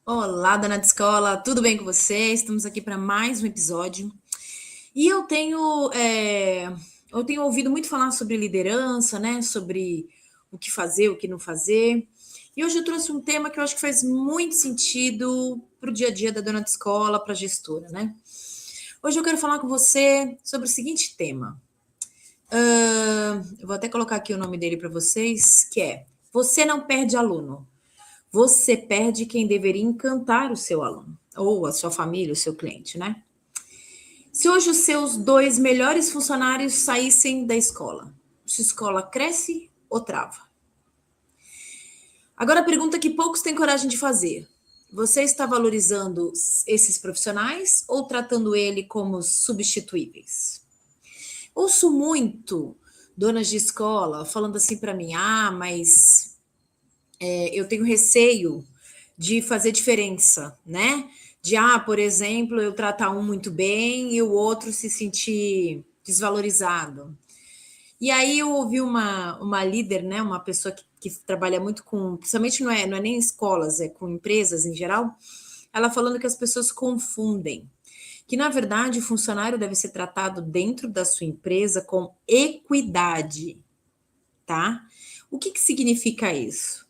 Olá, dona de escola, tudo bem com você? Estamos aqui para mais um episódio. E eu tenho ouvido muito falar sobre liderança, né? Sobre o que fazer, o que não fazer. E hoje eu trouxe um tema que eu acho que faz muito sentido para o dia a dia da dona de escola, para a gestora, né? Hoje eu quero falar com você sobre o seguinte tema. Eu vou até colocar aqui o nome dele para vocês, que é: Você não perde aluno. Você perde quem deveria encantar o seu aluno, ou a sua família, o seu cliente, né? Se hoje os seus dois melhores funcionários saíssem da escola, sua escola cresce ou trava? Agora a pergunta que poucos têm coragem de fazer: você está valorizando esses profissionais ou tratando ele como substituíveis? Ouço muito donas de escola falando assim para mim: mas eu tenho receio de fazer diferença, né? Por exemplo, eu tratar um muito bem e o outro se sentir desvalorizado. E aí eu ouvi uma líder, né? Uma pessoa que trabalha muito com, principalmente não é nem escolas, é com empresas em geral, ela falando que as pessoas confundem. Que, na verdade, o funcionário deve ser tratado dentro da sua empresa com equidade, tá? O que significa isso?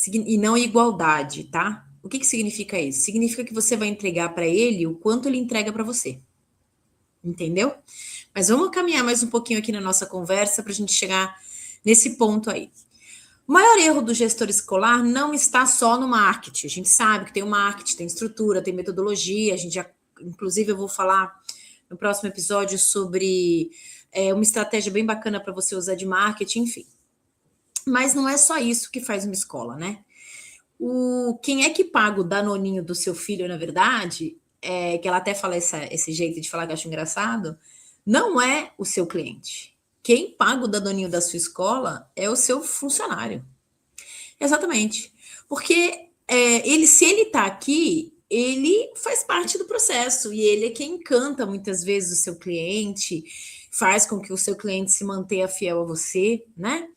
E não igualdade, tá? O que significa isso? Significa que você vai entregar para ele o quanto ele entrega para você. Entendeu? Mas vamos caminhar mais um pouquinho aqui na nossa conversa para a gente chegar nesse ponto aí. O maior erro do gestor escolar não está só no marketing. A gente sabe que tem o marketing, tem estrutura, tem metodologia. A gente já, inclusive, eu vou falar no próximo episódio sobre uma estratégia bem bacana para você usar de marketing, enfim. Mas não é só isso que faz uma escola, né? Quem é que paga o danoninho do seu filho, na verdade, que ela até fala esse jeito de falar que eu acho engraçado, não é o seu cliente. Quem paga o danoninho da sua escola é o seu funcionário. Exatamente. Porque se ele está aqui, ele faz parte do processo e ele é quem encanta muitas vezes o seu cliente, faz com que o seu cliente se mantenha fiel a você, né?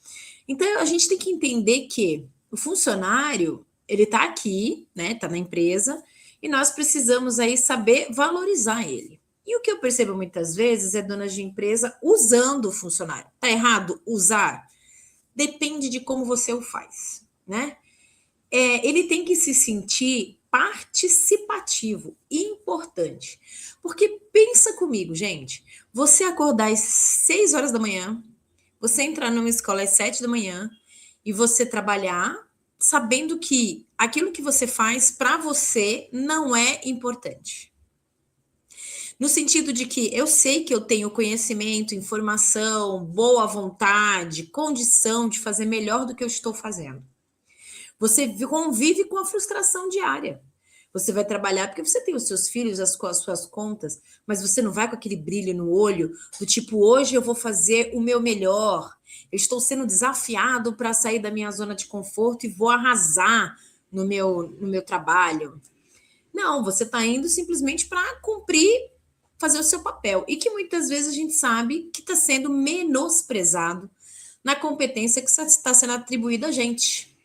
Então, a gente tem que entender que o funcionário, ele está aqui, né? Está na empresa, e nós precisamos aí saber valorizar ele. E o que eu percebo muitas vezes é donas de empresa usando o funcionário. Tá errado usar? Depende de como você o faz, né? Ele tem que se sentir participativo, importante. Porque pensa comigo, gente, você acordar às 6 horas da manhã, você entrar numa escola às 7 da manhã e você trabalhar sabendo que aquilo que você faz para você não é importante. No sentido de que eu sei que eu tenho conhecimento, informação, boa vontade, condição de fazer melhor do que eu estou fazendo. Você convive com a frustração diária. Você vai trabalhar porque você tem os seus filhos, as suas contas, mas você não vai com aquele brilho no olho do tipo, hoje eu vou fazer o meu melhor. Eu estou sendo desafiado para sair da minha zona de conforto e vou arrasar no meu trabalho. Não, você está indo simplesmente para cumprir, fazer o seu papel. E que muitas vezes a gente sabe que está sendo menosprezado na competência que está sendo atribuída a gente.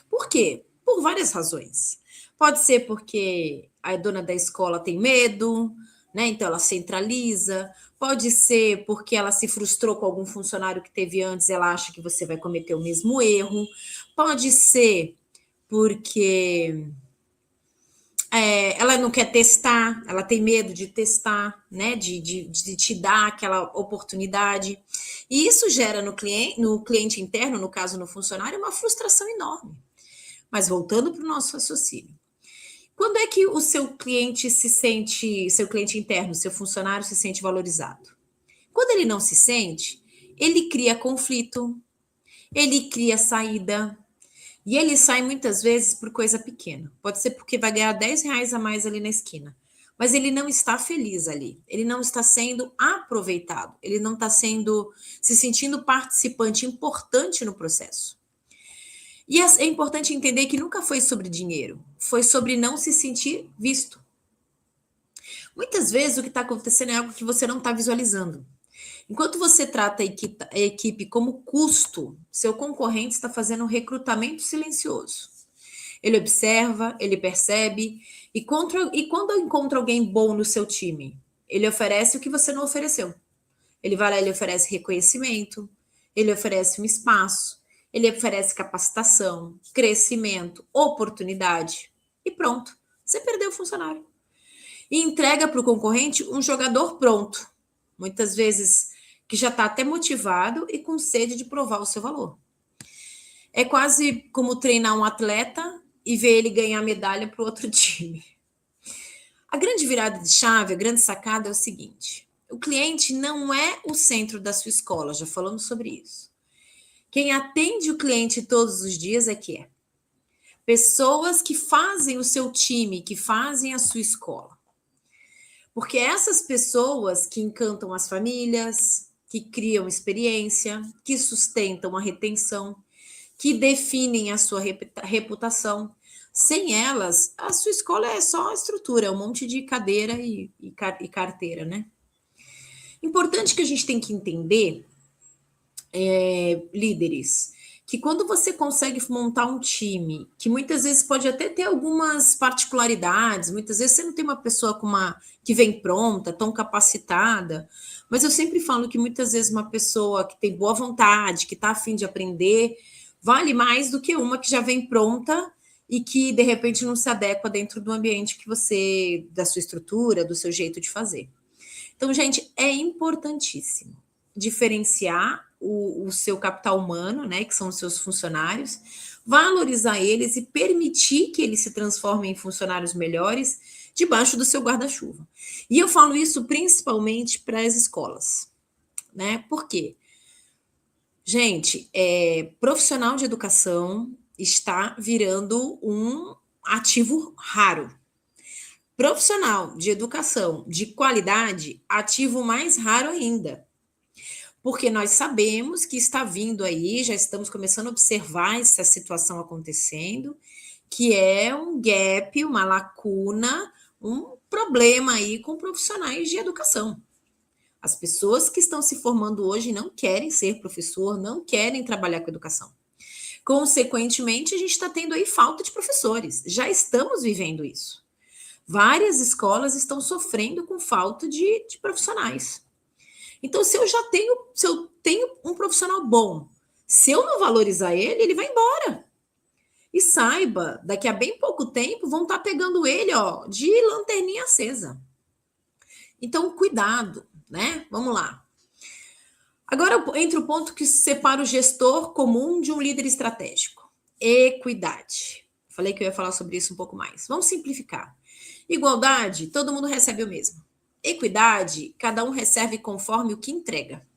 Por quê? Por várias razões. Pode ser porque a dona da escola tem medo, né? Então ela centraliza. Pode ser porque ela se frustrou com algum funcionário que teve antes, ela acha que você vai cometer o mesmo erro. Pode ser porque ela não quer testar, ela tem medo de testar, né? De te dar aquela oportunidade. E isso gera no cliente interno, no caso no funcionário, uma frustração enorme. Mas voltando para o nosso raciocínio. Quando é que o seu cliente interno, seu funcionário se sente valorizado? Quando ele não se sente, ele cria conflito, ele cria saída, e ele sai muitas vezes por coisa pequena. Pode ser porque vai ganhar R$ 10 a mais ali na esquina. Mas ele não está feliz ali, ele não está sendo aproveitado, ele não está se sentindo participante importante no processo. E é importante entender que nunca foi sobre dinheiro, foi sobre não se sentir visto. Muitas vezes o que está acontecendo é algo que você não está visualizando. Enquanto você trata a equipe como custo, seu concorrente está fazendo um recrutamento silencioso. Ele observa, ele percebe, e quando encontra alguém bom no seu time, ele oferece o que você não ofereceu. Ele vai lá, ele oferece reconhecimento, ele oferece um espaço, ele oferece capacitação, crescimento, oportunidade, e pronto, você perdeu o funcionário. E entrega para o concorrente um jogador pronto, muitas vezes que já está até motivado e com sede de provar o seu valor. É quase como treinar um atleta e ver ele ganhar medalha para o outro time. A grande virada de chave, a grande sacada é o seguinte: o cliente não é o centro da sua escola, já falamos sobre isso. Quem atende o cliente todos os dias é que é. Pessoas que fazem o seu time, que fazem a sua escola. Porque essas pessoas que encantam as famílias, que criam experiência, que sustentam a retenção, que definem a sua reputação. Sem elas, a sua escola é só a estrutura, um monte de cadeira e carteira, né? Importante que a gente tem que entender, líderes, que quando você consegue montar um time, que muitas vezes pode até ter algumas particularidades, muitas vezes você não tem uma pessoa que vem pronta, tão capacitada, mas eu sempre falo que muitas vezes uma pessoa que tem boa vontade, que está a fim de aprender, vale mais do que uma que já vem pronta e que de repente não se adequa dentro do ambiente da sua estrutura, do seu jeito de fazer. Então, gente, é importantíssimo diferenciar o seu capital humano, né, que são os seus funcionários, valorizar eles e permitir que eles se transformem em funcionários melhores debaixo do seu guarda-chuva. E eu falo isso principalmente para as escolas, né? Por quê? Gente, profissional de educação está virando um ativo raro. Profissional de educação de qualidade, ativo mais raro ainda. Porque nós sabemos que está vindo aí, já estamos começando a observar essa situação acontecendo, que é um gap, uma lacuna, um problema aí com profissionais de educação. As pessoas que estão se formando hoje não querem ser professor, não querem trabalhar com educação. Consequentemente, a gente está tendo aí falta de professores. Já estamos vivendo isso. Várias escolas estão sofrendo com falta de profissionais. Então, se eu tenho um profissional bom, se eu não valorizar ele, ele vai embora. E saiba, daqui a bem pouco tempo, vão estar pegando ele, de lanterninha acesa. Então, cuidado, né? Vamos lá. Agora, entre o ponto que separa o gestor comum de um líder estratégico. Equidade. Falei que eu ia falar sobre isso um pouco mais. Vamos simplificar. Igualdade, todo mundo recebe o mesmo. Equidade, cada um recebe conforme o que entrega.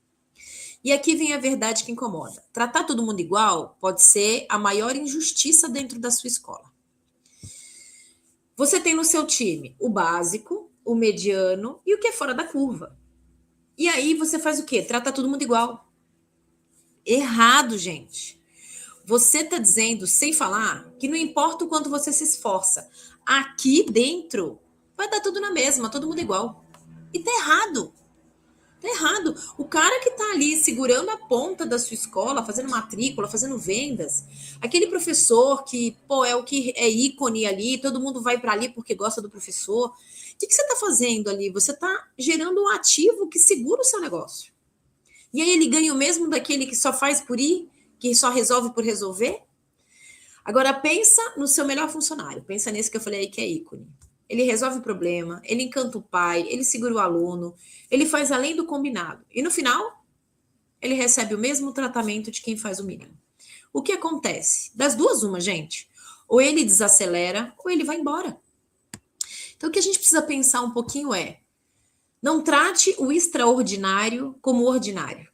E aqui vem a verdade que incomoda. Tratar todo mundo igual pode ser a maior injustiça dentro da sua escola. Você tem no seu time o básico, o mediano e o que é fora da curva. E aí você faz o quê? Trata todo mundo igual. Errado, gente. Você está dizendo, sem falar, que não importa o quanto você se esforça. Aqui dentro vai dar tudo na mesma, todo mundo igual. E tá errado. Tá errado. O cara que tá ali segurando a ponta da sua escola, fazendo matrícula, fazendo vendas, aquele professor que, é o que é ícone ali, todo mundo vai para ali porque gosta do professor. O que você tá fazendo ali? Você tá gerando um ativo que segura o seu negócio. E aí ele ganha o mesmo daquele que só faz por ir, que só resolve por resolver? Agora pensa no seu melhor funcionário. Pensa nesse que eu falei aí que é ícone. Ele resolve o problema, ele encanta o pai, ele segura o aluno, ele faz além do combinado. E no final, ele recebe o mesmo tratamento de quem faz o mínimo. O que acontece? Das duas, uma, gente. Ou ele desacelera, ou ele vai embora. Então, o que a gente precisa pensar um pouquinho é, não trate o extraordinário como ordinário,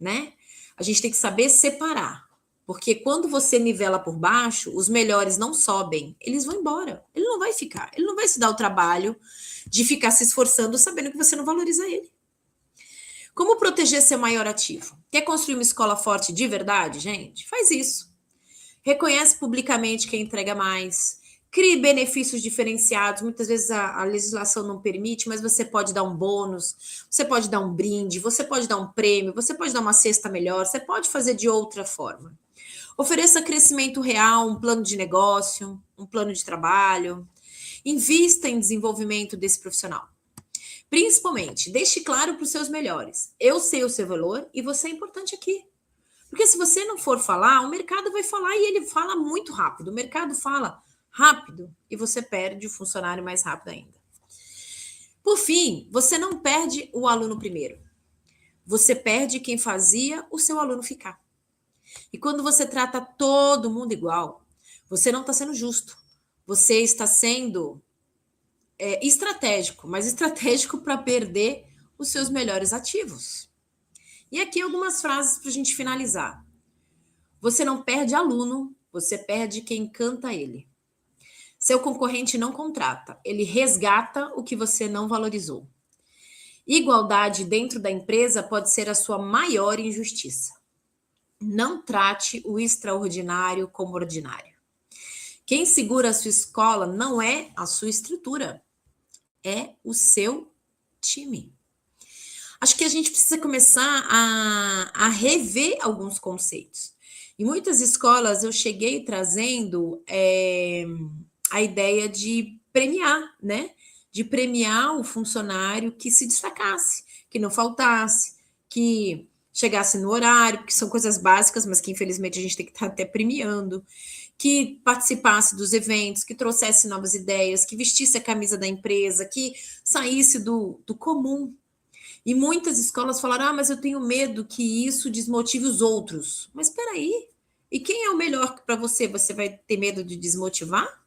né? A gente tem que saber separar. Porque quando você nivela por baixo, os melhores não sobem, eles vão embora. Ele não vai ficar, ele não vai se dar o trabalho de ficar se esforçando sabendo que você não valoriza ele. Como proteger seu maior ativo? Quer construir uma escola forte de verdade, gente? Faz isso. Reconhece publicamente quem entrega mais. Crie benefícios diferenciados. Muitas vezes a legislação não permite, mas você pode dar um bônus, você pode dar um brinde, você pode dar um prêmio, você pode dar uma cesta melhor, você pode fazer de outra forma. Ofereça crescimento real, um plano de negócio, um plano de trabalho. Invista em desenvolvimento desse profissional. Principalmente, deixe claro para os seus melhores. Eu sei o seu valor e você é importante aqui. Porque se você não for falar, o mercado vai falar e ele fala muito rápido. O mercado fala rápido e você perde o funcionário mais rápido ainda. Por fim, você não perde o aluno primeiro. Você perde quem fazia o seu aluno ficar. E quando você trata todo mundo igual, você não está sendo justo. Você está sendo estratégico, mas estratégico para perder os seus melhores ativos. E aqui algumas frases para a gente finalizar. Você não perde aluno, você perde quem canta ele. Seu concorrente não contrata, ele resgata o que você não valorizou. Igualdade dentro da empresa pode ser a sua maior injustiça. Não trate o extraordinário como ordinário. Quem segura a sua escola não é a sua estrutura, é o seu time. Acho que a gente precisa começar a rever alguns conceitos. Em muitas escolas eu cheguei trazendo a ideia de premiar, né? De premiar o funcionário que se destacasse, que não faltasse, que chegasse no horário, que são coisas básicas, mas que infelizmente a gente tem que estar até premiando, que participasse dos eventos, que trouxesse novas ideias, que vestisse a camisa da empresa, que saísse do comum. E muitas escolas falaram, mas eu tenho medo que isso desmotive os outros. Mas espera aí, e quem é o melhor para você? Você vai ter medo de desmotivar?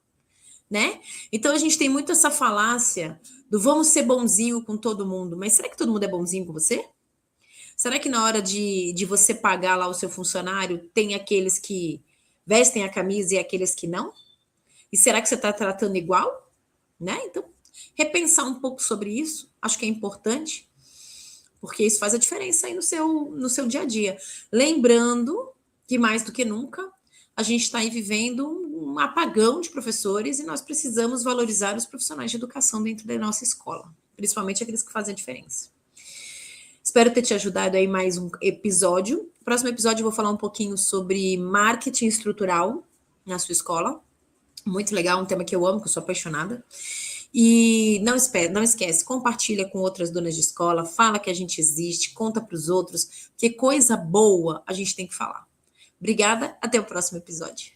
Né? Então a gente tem muito essa falácia do vamos ser bonzinho com todo mundo, mas será que todo mundo é bonzinho com você? Será que na hora de você pagar lá o seu funcionário, tem aqueles que vestem a camisa e aqueles que não? E será que você está tratando igual? Né? Então, repensar um pouco sobre isso, acho que é importante, porque isso faz a diferença aí no seu dia a dia. Lembrando que, mais do que nunca, a gente está aí vivendo um apagão de professores e nós precisamos valorizar os profissionais de educação dentro da nossa escola, principalmente aqueles que fazem a diferença. Espero ter te ajudado aí mais um episódio. No próximo episódio eu vou falar um pouquinho sobre marketing estrutural na sua escola. Muito legal, um tema que eu amo, que eu sou apaixonada. E não esquece, compartilha com outras donas de escola, fala que a gente existe, conta para os outros, que coisa boa a gente tem que falar. Obrigada, até o próximo episódio.